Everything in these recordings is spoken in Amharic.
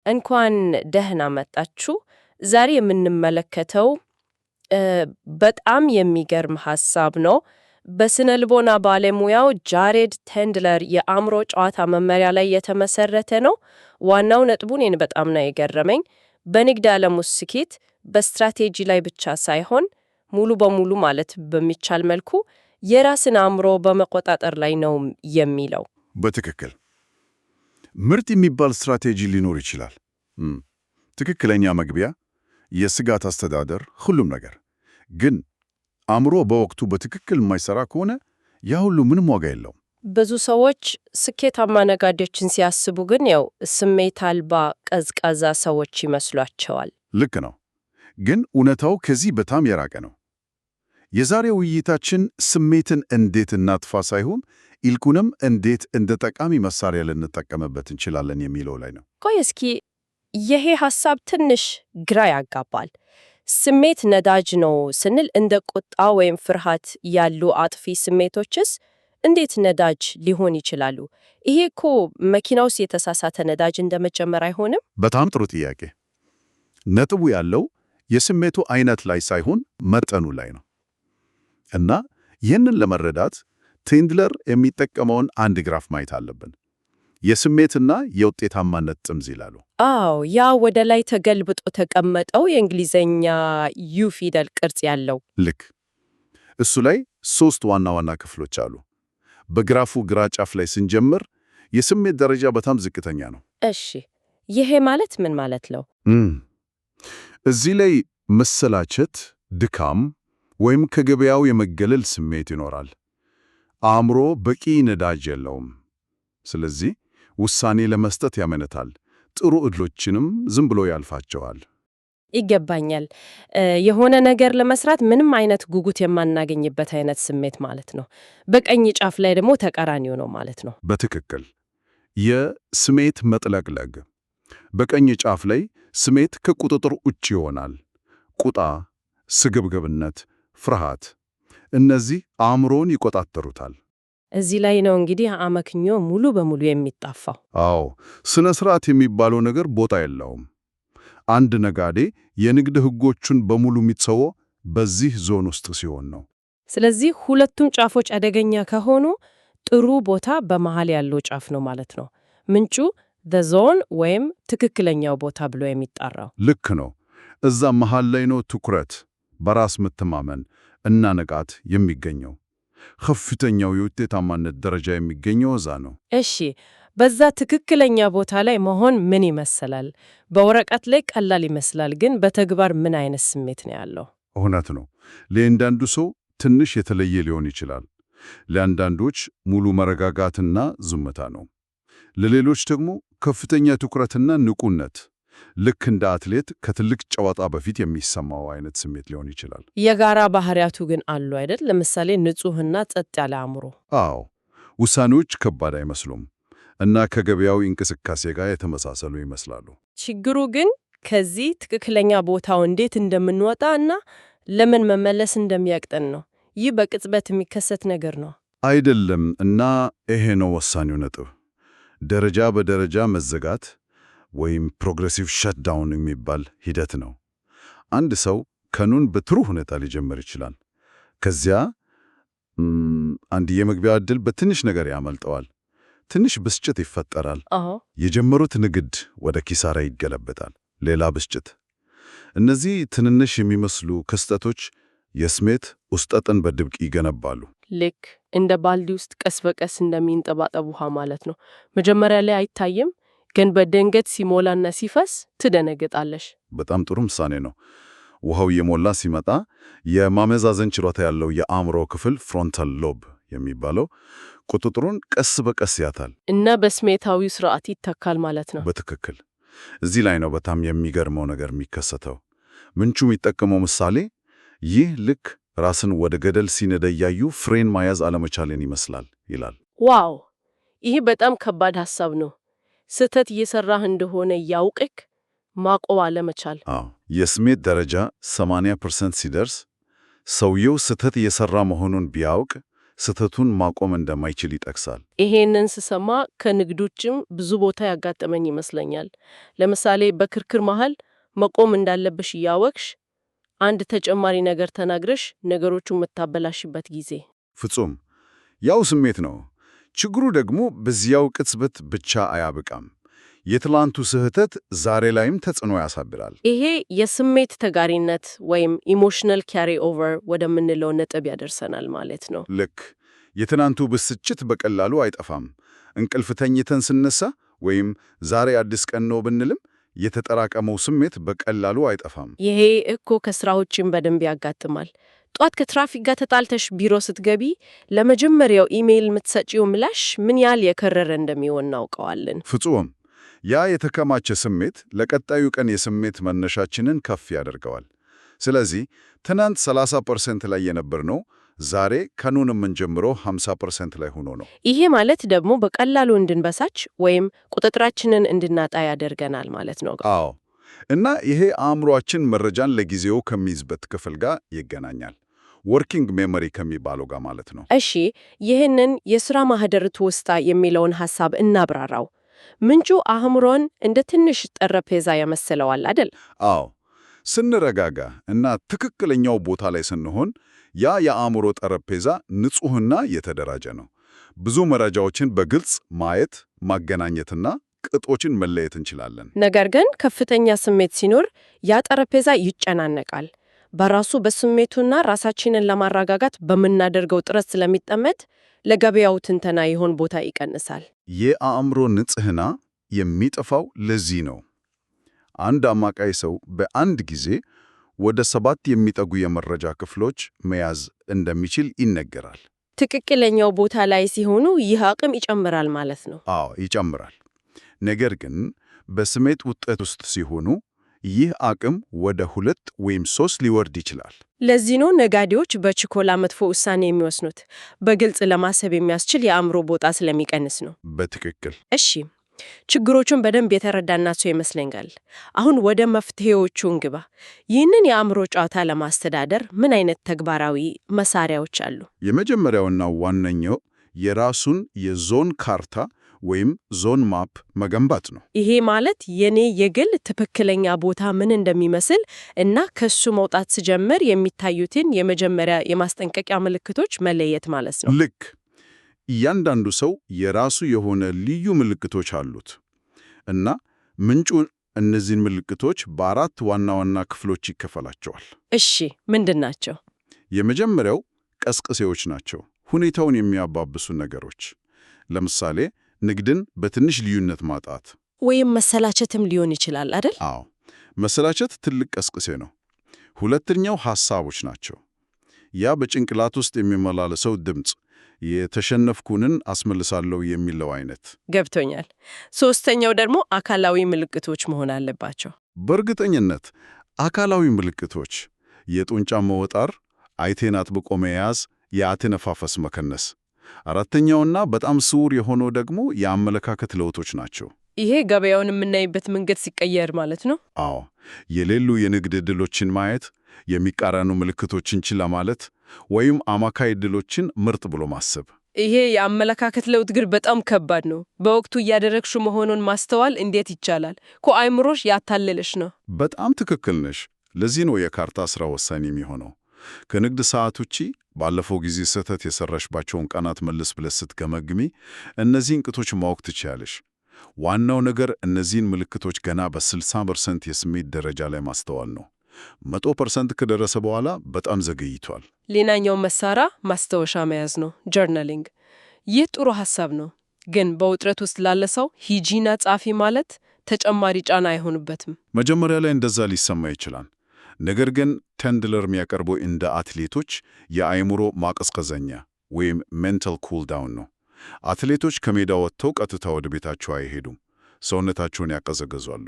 እንኳን ደህና መጣችሁ። ዛሬ የምንመለከተው በጣም የሚገርም ሐሳብ ነው። በስነ ልቦና ባለሙያው ጃሬድ ቴንድለር የአእምሮ ጨዋታ መመሪያ ላይ የተመሰረተ ነው። ዋናው ነጥቡ እኔን በጣም ነው የገረመኝ። በንግድ ዓለም ውስጥ ስኬት በስትራቴጂ ላይ ብቻ ሳይሆን ሙሉ በሙሉ ማለት በሚቻል መልኩ የራስን አእምሮ በመቆጣጠር ላይ ነው የሚለው። በትክክል ምርጥ የሚባል ስትራቴጂ ሊኖር ይችላል። ትክክለኛ መግቢያ፣ የስጋት አስተዳደር፣ ሁሉም ነገር ግን አእምሮ በወቅቱ በትክክል የማይሰራ ከሆነ ያ ሁሉ ምንም ዋጋ የለውም። ብዙ ሰዎች ስኬታማ ነጋዴዎችን ሲያስቡ ግን ያው ስሜት አልባ ቀዝቃዛ ሰዎች ይመስሏቸዋል። ልክ ነው፣ ግን እውነታው ከዚህ በጣም የራቀ ነው። የዛሬው ውይይታችን ስሜትን እንዴት እናጥፋ ሳይሆን ይልቁንም እንዴት እንደ ጠቃሚ መሳሪያ ልንጠቀምበት እንችላለን የሚለው ላይ ነው። ቆይ እስኪ ይሄ ሐሳብ ትንሽ ግራ ያጋባል። ስሜት ነዳጅ ነው ስንል እንደ ቁጣ ወይም ፍርሃት ያሉ አጥፊ ስሜቶችስ እንዴት ነዳጅ ሊሆን ይችላሉ? ይሄ እኮ መኪና ውስጥ የተሳሳተ ነዳጅ እንደመጨመር አይሆንም? በጣም ጥሩ ጥያቄ። ነጥቡ ያለው የስሜቱ አይነት ላይ ሳይሆን መጠኑ ላይ ነው። እና ይህንን ለመረዳት ቴንድለር የሚጠቀመውን አንድ ግራፍ ማየት አለብን። የስሜትና የውጤታማነት ጥምዝ ይላሉ። አዎ፣ ያ ወደ ላይ ተገልብጦ ተቀመጠው የእንግሊዘኛ ዩ ፊደል ቅርጽ ያለው ልክ እሱ ላይ 3 ዋና ዋና ክፍሎች አሉ። በግራፉ ግራ ጫፍ ላይ ስንጀምር የስሜት ደረጃ በጣም ዝቅተኛ ነው። እሺ፣ ይሄ ማለት ምን ማለት ነው? እዚህ ላይ መሰላቸት፣ ድካም ወይም ከገበያው የመገለል ስሜት ይኖራል። አእምሮ በቂ ነዳጅ የለውም። ስለዚህ ውሳኔ ለመስጠት ያመነታል። ጥሩ ዕድሎችንም ዝም ብሎ ያልፋቸዋል። ይገባኛል። የሆነ ነገር ለመስራት ምንም አይነት ጉጉት የማናገኝበት አይነት ስሜት ማለት ነው። በቀኝ ጫፍ ላይ ደግሞ ተቃራኒው ነው ማለት ነው። በትክክል የስሜት መጥለቅለቅ። በቀኝ ጫፍ ላይ ስሜት ከቁጥጥር ውጭ ይሆናል። ቁጣ፣ ስግብግብነት፣ ፍርሃት፣ እነዚህ አእምሮን ይቆጣጠሩታል። እዚህ ላይ ነው እንግዲህ አመክንዮ ሙሉ በሙሉ የሚጣፋው። አዎ፣ ስነ ስርዓት የሚባለው ነገር ቦታ የለውም። አንድ ነጋዴ የንግድ ሕጎቹን በሙሉ የሚተወው በዚህ ዞን ውስጥ ሲሆን ነው። ስለዚህ ሁለቱም ጫፎች አደገኛ ከሆኑ ጥሩ ቦታ በመሃል ያለው ጫፍ ነው ማለት ነው። ምንጩ ዘ ዞን ወይም ትክክለኛው ቦታ ብሎ የሚጠራው ልክ ነው። እዛ መሃል ላይ ነው ትኩረት፣ በራስ መተማመን እና ንቃት የሚገኘው። ከፍተኛው የውጤታማነት ደረጃ የሚገኘው እዛ ነው። እሺ፣ በዛ ትክክለኛ ቦታ ላይ መሆን ምን ይመስላል? በወረቀት ላይ ቀላል ይመስላል፣ ግን በተግባር ምን አይነት ስሜት ነው ያለው? እውነት ነው። ለአንዳንዱ ሰው ትንሽ የተለየ ሊሆን ይችላል። ለአንዳንዶች ሙሉ መረጋጋትና ዝምታ ነው። ለሌሎች ደግሞ ከፍተኛ ትኩረትና ንቁነት፣ ልክ እንደ አትሌት ከትልቅ ጨዋታ በፊት የሚሰማው አይነት ስሜት ሊሆን ይችላል። የጋራ ባህሪያቱ ግን አሉ አይደል? ለምሳሌ ንጹህና ጸጥ ያለ አእምሮ። አዎ፣ ውሳኔዎች ከባድ አይመስሉም እና ከገበያው እንቅስቃሴ ጋር የተመሳሰሉ ይመስላሉ። ችግሩ ግን ከዚህ ትክክለኛ ቦታው እንዴት እንደምንወጣ እና ለምን መመለስ እንደሚያቅጠን ነው። ይህ በቅጽበት የሚከሰት ነገር ነው አይደለም። እና ይሄ ነው ወሳኙ ነጥብ። ደረጃ በደረጃ መዘጋት ወይም ፕሮግሬሲቭ ሸትዳውን የሚባል ሂደት ነው። አንድ ሰው ቀኑን በጥሩ ሁኔታ ሊጀምር ይችላል። ከዚያ አንድ የመግቢያ ዕድል በትንሽ ነገር ያመልጠዋል። ትንሽ ብስጭት ይፈጠራል። የጀመሩት ንግድ ወደ ኪሳራ ይገለበጣል። ሌላ ብስጭት። እነዚህ ትንንሽ የሚመስሉ ክስተቶች የስሜት ውስጠትን በድብቅ ይገነባሉ። ልክ እንደ ባልዲ ውስጥ ቀስ በቀስ እንደሚንጠባጠብ ውሃ ማለት ነው። መጀመሪያ ላይ አይታይም፣ ግን በድንገት ሲሞላና ሲፈስ ትደነግጣለሽ። በጣም ጥሩ ምሳሌ ነው። ውሃው እየሞላ ሲመጣ የማመዛዘን ችሎታ ያለው የአእምሮ ክፍል ፍሮንታል ሎብ የሚባለው ቁጥጥሩን ቀስ በቀስ ያታል እና በስሜታዊ ስርዓት ይተካል ማለት ነው። በትክክል እዚህ ላይ ነው በጣም የሚገርመው ነገር የሚከሰተው። ምንቹ የሚጠቀመው ምሳሌ ይህ ልክ ራስን ወደ ገደል ሲነዳ እያዩ ፍሬን መያዝ አለመቻልን ይመስላል ይላል። ዋው! ይህ በጣም ከባድ ሐሳብ ነው። ስህተት እየሰራህ እንደሆነ ያውቅክ ማቆም አለመቻል። የስሜት ደረጃ 80% ሲደርስ ሰውየው ስህተት እየሰራ መሆኑን ቢያውቅ ስህተቱን ማቆም እንደማይችል ይጠቅሳል። ይሄንን ስሰማ ከንግዶችም ብዙ ቦታ ያጋጠመኝ ይመስለኛል። ለምሳሌ በክርክር መሃል መቆም እንዳለብሽ እያወቅሽ አንድ ተጨማሪ ነገር ተናግረሽ ነገሮቹን የምታበላሽበት ጊዜ። ፍጹም ያው ስሜት ነው። ችግሩ ደግሞ በዚያው ቅጽበት ብቻ አያብቃም። የትላንቱ ስህተት ዛሬ ላይም ተጽዕኖ ያሳድራል። ይሄ የስሜት ተጋሪነት ወይም ኢሞሽናል ካሪ ኦቨር ወደምንለው ነጥብ ያደርሰናል ማለት ነው። ልክ የትናንቱ ብስጭት በቀላሉ አይጠፋም። እንቅልፍ ተኝተን ስነሳ ወይም ዛሬ አዲስ ቀን ነው ብንልም የተጠራቀመው ስሜት በቀላሉ አይጠፋም። ይሄ እኮ ከስራዎችም በደንብ ያጋጥማል። ጧት ከትራፊክ ጋር ተጣልተሽ ቢሮ ስትገቢ ለመጀመሪያው ኢሜይል የምትሰጪው ምላሽ ምን ያህል የከረረ እንደሚሆን እናውቀዋለን። ፍጹም ያ የተከማቸ ስሜት ለቀጣዩ ቀን የስሜት መነሻችንን ከፍ ያደርገዋል። ስለዚህ ትናንት 30% ላይ የነበርነው ዛሬ ቀኑን የምንጀምረው 50% ላይ ሆኖ ነው። ይሄ ማለት ደግሞ በቀላሉ እንድንበሳጭ ወይም ቁጥጥራችንን እንድናጣ ያደርገናል ማለት ነው። አዎ፣ እና ይሄ አእምሯችን መረጃን ለጊዜው ከሚይዝበት ክፍል ጋር ይገናኛል። ወርኪንግ ሜሞሪ ከሚባለው ጋር ማለት ነው። እሺ፣ ይህንን የሥራ ማህደር ትውስታ የሚለውን ሐሳብ እናብራራው። ምንጩ አእምሮን እንደ ትንሽ ጠረጴዛ ያመስለዋል አይደል? አዎ፣ ስንረጋጋ እና ትክክለኛው ቦታ ላይ ስንሆን ያ የአእምሮ ጠረጴዛ ንጹሕና የተደራጀ ነው። ብዙ መረጃዎችን በግልጽ ማየት፣ ማገናኘትና ቅጦችን መለየት እንችላለን። ነገር ግን ከፍተኛ ስሜት ሲኖር ያ ጠረጴዛ ይጨናነቃል። በራሱ በስሜቱና ራሳችንን ለማረጋጋት በምናደርገው ጥረት ስለሚጠመድ ለገበያው ትንተና ይሆን ቦታ ይቀንሳል። የአእምሮ ንጽሕና የሚጠፋው ለዚህ ነው። አንድ አማካይ ሰው በአንድ ጊዜ ወደ 7 የሚጠጉ የመረጃ ክፍሎች መያዝ እንደሚችል ይነገራል። ትክክለኛው ቦታ ላይ ሲሆኑ ይህ አቅም ይጨምራል ማለት ነው። አዎ ይጨምራል። ነገር ግን በስሜት ውጥረት ውስጥ ሲሆኑ ይህ አቅም ወደ 2 ወይም 3 ሊወርድ ይችላል። ለዚህ ነው ነጋዴዎች በችኮላ መጥፎ ውሳኔ የሚወስኑት። በግልጽ ለማሰብ የሚያስችል የአእምሮ ቦታ ስለሚቀንስ ነው። በትክክል። እሺ፣ ችግሮቹን በደንብ የተረዳናቸው ይመስለኛል። አሁን ወደ መፍትሄዎቹ እንግባ። ይህንን የአእምሮ ጨዋታ ለማስተዳደር ምን አይነት ተግባራዊ መሳሪያዎች አሉ? የመጀመሪያውና ዋነኛው የራሱን የዞን ካርታ ወይም ዞን ማፕ መገንባት ነው። ይሄ ማለት የኔ የግል ትክክለኛ ቦታ ምን እንደሚመስል እና ከሱ መውጣት ስጀምር የሚታዩትን የመጀመሪያ የማስጠንቀቂያ ምልክቶች መለየት ማለት ነው። ልክ እያንዳንዱ ሰው የራሱ የሆነ ልዩ ምልክቶች አሉት እና ምንጩ እነዚህን ምልክቶች በ4 ዋና ዋና ክፍሎች ይከፈላቸዋል። እሺ፣ ምንድን ናቸው? የመጀመሪያው ቀስቅሴዎች ናቸው። ሁኔታውን የሚያባብሱ ነገሮች፣ ለምሳሌ ንግድን በትንሽ ልዩነት ማጣት ወይም መሰላቸትም ሊሆን ይችላል አይደል? አዎ፣ መሰላቸት ትልቅ ቀስቅሴ ነው። ሁለተኛው ሐሳቦች ናቸው። ያ በጭንቅላት ውስጥ የሚመላለሰው ድምፅ የተሸነፍኩንን አስመልሳለሁ የሚለው አይነት። ገብቶኛል። ሶስተኛው ደግሞ አካላዊ ምልክቶች መሆን አለባቸው። በእርግጠኝነት አካላዊ ምልክቶች የጡንቻ መወጠር፣ አይቴን አጥብቆ መያዝ፣ የአተነፋፈስ መከነስ። አራተኛውና በጣም ስውር የሆነው ደግሞ የአመለካከት ለውጦች ናቸው። ይሄ ገበያውን የምናይበት መንገድ ሲቀየር ማለት ነው። አዎ፣ የሌሉ የንግድ ዕድሎችን ማየት፣ የሚቃረኑ ምልክቶችን ችላ ማለት ወይም አማካይ ዕድሎችን ምርጥ ብሎ ማሰብ። ይሄ የአመለካከት ለውጥ ግን በጣም ከባድ ነው። በወቅቱ እያደረግሹ መሆኑን ማስተዋል እንዴት ይቻላል? አእምሮሽ ያታለለሽ ነው። በጣም ትክክል ነሽ። ለዚህ ነው የካርታ ሥራ ወሳኝ የሚሆነው። ከንግድ ሰዓት ውጪ ባለፈው ጊዜ ስህተት የሰራሽባቸውን ቀናት መለስ ብለሽ ስትገመግሚ እነዚህን ቅጦች ማወቅ ትችያለሽ። ዋናው ነገር እነዚህን ምልክቶች ገና በ60% የስሜት ደረጃ ላይ ማስተዋል ነው። 100% ከደረሰ በኋላ በጣም ዘገይቷል። ሌላኛው መሳሪያ ማስታወሻ መያዝ ነው፣ ጆርናሊንግ። ይህ ጥሩ ሐሳብ ነው፣ ግን በውጥረት ውስጥ ላለ ሰው ሂጂና ጻፊ ማለት ተጨማሪ ጫና አይሆንበትም? መጀመሪያ ላይ እንደዛ ሊሰማ ይችላል። ነገር ግን ቴንድለር የሚያቀርበው እንደ አትሌቶች የአእምሮ ማቀዝቀዘኛ ወይም ሜንታል ኩል ዳውን ነው። አትሌቶች ከሜዳ ወጥተው ቀጥታ ወደ ቤታቸው አይሄዱም፣ ሰውነታቸውን ያቀዘቅዛሉ።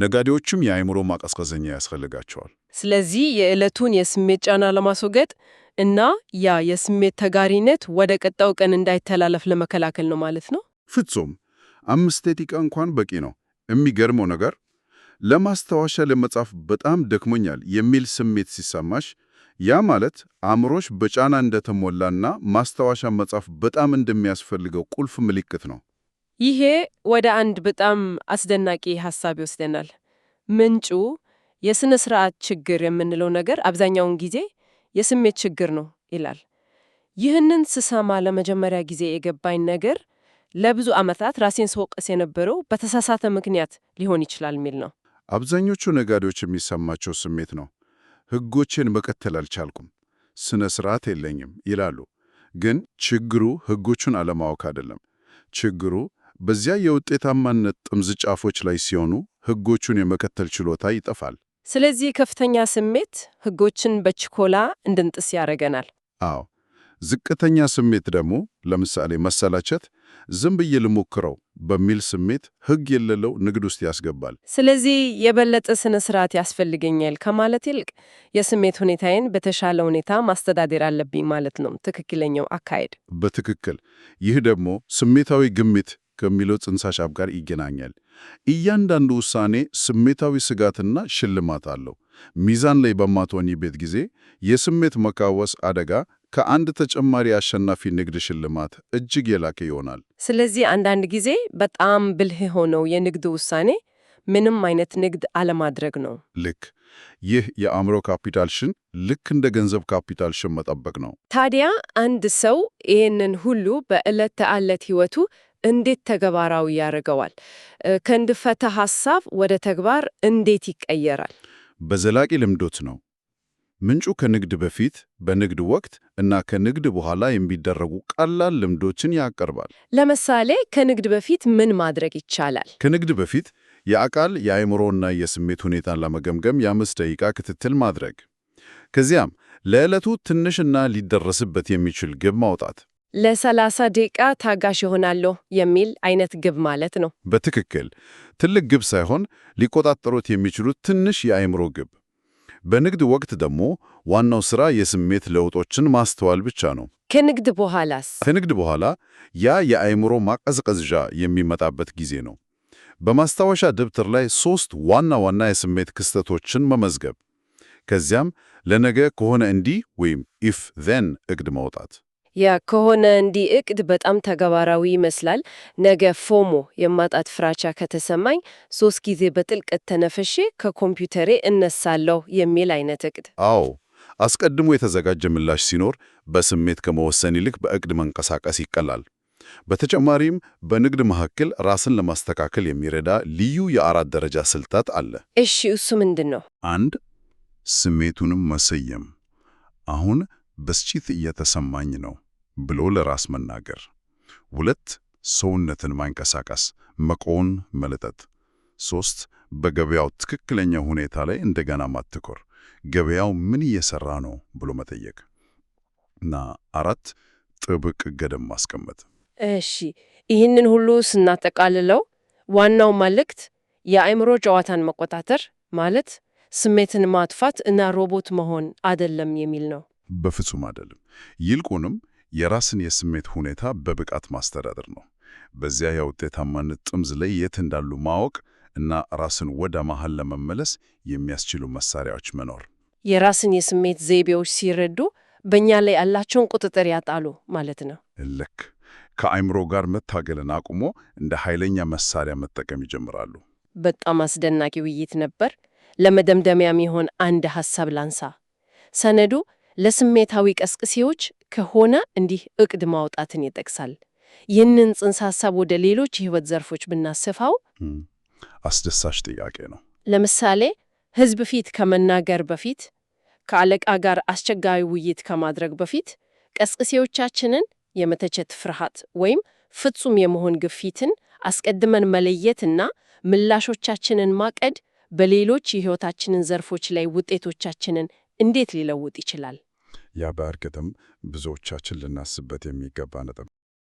ነጋዴዎችም የአእምሮ ማቀዝቀዘኛ ያስፈልጋቸዋል። ስለዚህ የዕለቱን የስሜት ጫና ለማስወገድ እና ያ የስሜት ተጋሪነት ወደ ቀጣዩ ቀን እንዳይተላለፍ ለመከላከል ነው ማለት ነው። ፍጹም 5 ደቂቃ እንኳን በቂ ነው። የሚገርመው ነገር ለማስታወሻ ለመጻፍ በጣም ደክሞኛል የሚል ስሜት ሲሰማሽ ያ ማለት አእምሮሽ በጫና እንደተሞላና ማስታወሻ መጻፍ በጣም እንደሚያስፈልገው ቁልፍ ምልክት ነው። ይሄ ወደ አንድ በጣም አስደናቂ ሐሳብ ይወስደናል። ምንጩ የሥነ ሥርዓት ችግር የምንለው ነገር አብዛኛውን ጊዜ የስሜት ችግር ነው ይላል። ይህንን ስሰማ ለመጀመሪያ ጊዜ የገባኝ ነገር ለብዙ ዓመታት ራሴን ስወቅስ የነበረው በተሳሳተ ምክንያት ሊሆን ይችላል የሚል ነው። አብዛኞቹ ነጋዴዎች የሚሰማቸው ስሜት ነው። ሕጎችን መከተል አልቻልኩም፣ ስነ ስርዓት የለኝም ይላሉ። ግን ችግሩ ሕጎቹን አለማወቅ አይደለም። ችግሩ በዚያ የውጤታማነት ጥምዝ ጫፎች ላይ ሲሆኑ ሕጎቹን የመከተል ችሎታ ይጠፋል። ስለዚህ ከፍተኛ ስሜት ሕጎችን በችኮላ እንድንጥስ ያደርገናል። አዎ፣ ዝቅተኛ ስሜት ደግሞ ለምሳሌ መሰላቸት፣ ዝም ብዬ ልሞክረው በሚል ስሜት ሕግ የሌለው ንግድ ውስጥ ያስገባል። ስለዚህ የበለጠ ስነ ስርዓት ያስፈልገኛል ከማለት ይልቅ የስሜት ሁኔታዬን በተሻለ ሁኔታ ማስተዳደር አለብኝ ማለት ነው ትክክለኛው አካሄድ። በትክክል። ይህ ደግሞ ስሜታዊ ግምት ከሚለው ጽንሰ ሐሳብ ጋር ይገናኛል። እያንዳንዱ ውሳኔ ስሜታዊ ስጋትና ሽልማት አለው። ሚዛን ላይ በማትሆኝበት ጊዜ የስሜት መቃወስ አደጋ ከአንድ ተጨማሪ አሸናፊ ንግድ ሽልማት እጅግ የላቀ ይሆናል። ስለዚህ አንዳንድ ጊዜ በጣም ብልህ ሆነው የንግድ ውሳኔ ምንም አይነት ንግድ አለማድረግ ነው። ልክ ይህ የአእምሮ ካፒታልሽን ልክ እንደ ገንዘብ ካፒታልሽን መጠበቅ ነው። ታዲያ አንድ ሰው ይህንን ሁሉ በዕለት ተዕለት ሕይወቱ እንዴት ተግባራዊ ያደርገዋል? ከንድፈተ ሐሳብ ወደ ተግባር እንዴት ይቀየራል? በዘላቂ ልምዶት ነው። ምንጩ ከንግድ በፊት፣ በንግድ ወቅት እና ከንግድ በኋላ የሚደረጉ ቀላል ልምዶችን ያቀርባል። ለምሳሌ ከንግድ በፊት ምን ማድረግ ይቻላል? ከንግድ በፊት የአካል የአእምሮና የስሜት ሁኔታን ለመገምገም የ5 ደቂቃ ክትትል ማድረግ። ከዚያም ለዕለቱ ትንሽና ሊደረስበት የሚችል ግብ ማውጣት። ለ30 ደቂቃ ታጋሽ ይሆናለሁ የሚል አይነት ግብ ማለት ነው። በትክክል ትልቅ ግብ ሳይሆን ሊቆጣጠሩት የሚችሉት ትንሽ የአእምሮ ግብ። በንግድ ወቅት ደግሞ ዋናው ሥራ የስሜት ለውጦችን ማስተዋል ብቻ ነው። ከንግድ በኋላስ? ከንግድ በኋላ ያ የአእምሮ ማቀዝቀዣ የሚመጣበት ጊዜ ነው። በማስታወሻ ደብተር ላይ 3 ዋና ዋና የስሜት ክስተቶችን መመዝገብ። ከዚያም ለነገ ከሆነ እንዲህ ወይም ኢፍ ዘን እቅድ ማውጣት። ያ ከሆነ እንዲህ እቅድ በጣም ተግባራዊ ይመስላል። ነገ ፎሞ የማጣት ፍራቻ ከተሰማኝ 3 ጊዜ በጥልቀት ተነፍሼ ከኮምፒውተሬ እነሳለሁ የሚል አይነት እቅድ። አዎ፣ አስቀድሞ የተዘጋጀ ምላሽ ሲኖር በስሜት ከመወሰን ይልቅ በእቅድ መንቀሳቀስ ይቀላል። በተጨማሪም በንግድ መካከል ራስን ለማስተካከል የሚረዳ ልዩ የ4 ደረጃ ስልታት አለ። እሺ፣ እሱ ምንድን ነው? 1 ስሜቱንም መሰየም። አሁን ብስጭት እየተሰማኝ ነው ብሎ ለራስ መናገር። 2 ሰውነትን ማንቀሳቀስ፣ መቆን፣ መለጠጥ። 3 በገበያው ትክክለኛ ሁኔታ ላይ እንደገና ማተኮር፣ ገበያው ምን እየሰራ ነው ብሎ መጠየቅ እና 4 ጥብቅ ገደብ ማስቀመጥ። እሺ፣ ይህንን ሁሉ ስናጠቃልለው ዋናው መልእክት የአእምሮ ጨዋታን መቆጣጠር ማለት ስሜትን ማጥፋት እና ሮቦት መሆን አይደለም የሚል ነው። በፍጹም አይደለም። ይልቁንም የራስን የስሜት ሁኔታ በብቃት ማስተዳደር ነው። በዚያ የውጤታማነት ጥምዝ ላይ የት እንዳሉ ማወቅ እና ራስን ወደ መሃል ለመመለስ የሚያስችሉ መሳሪያዎች መኖር። የራስን የስሜት ዘይቤዎች ሲረዱ በእኛ ላይ ያላቸውን ቁጥጥር ያጣሉ ማለት ነው። ልክ ከአእምሮ ጋር መታገልን አቁሞ እንደ ኃይለኛ መሳሪያ መጠቀም ይጀምራሉ። በጣም አስደናቂ ውይይት ነበር። ለመደምደሚያ የሚሆን አንድ ሐሳብ ላንሳ። ሰነዱ ለስሜታዊ ቀስቅሴዎች ከሆነ እንዲህ እቅድ ማውጣትን ይጠቅሳል። ይህንን ጽንሰ ሐሳብ ወደ ሌሎች የሕይወት ዘርፎች ብናስፋው አስደሳች ጥያቄ ነው። ለምሳሌ ሕዝብ ፊት ከመናገር በፊት፣ ከአለቃ ጋር አስቸጋሪ ውይይት ከማድረግ በፊት ቀስቅሴዎቻችንን የመተቸት ፍርሃት ወይም ፍጹም የመሆን ግፊትን አስቀድመን መለየትና ምላሾቻችንን ማቀድ በሌሎች የሕይወታችንን ዘርፎች ላይ ውጤቶቻችንን እንዴት ሊለውጥ ይችላል? ያ በእርግጥም ብዙዎቻችን ልናስበት የሚገባ ነጥብ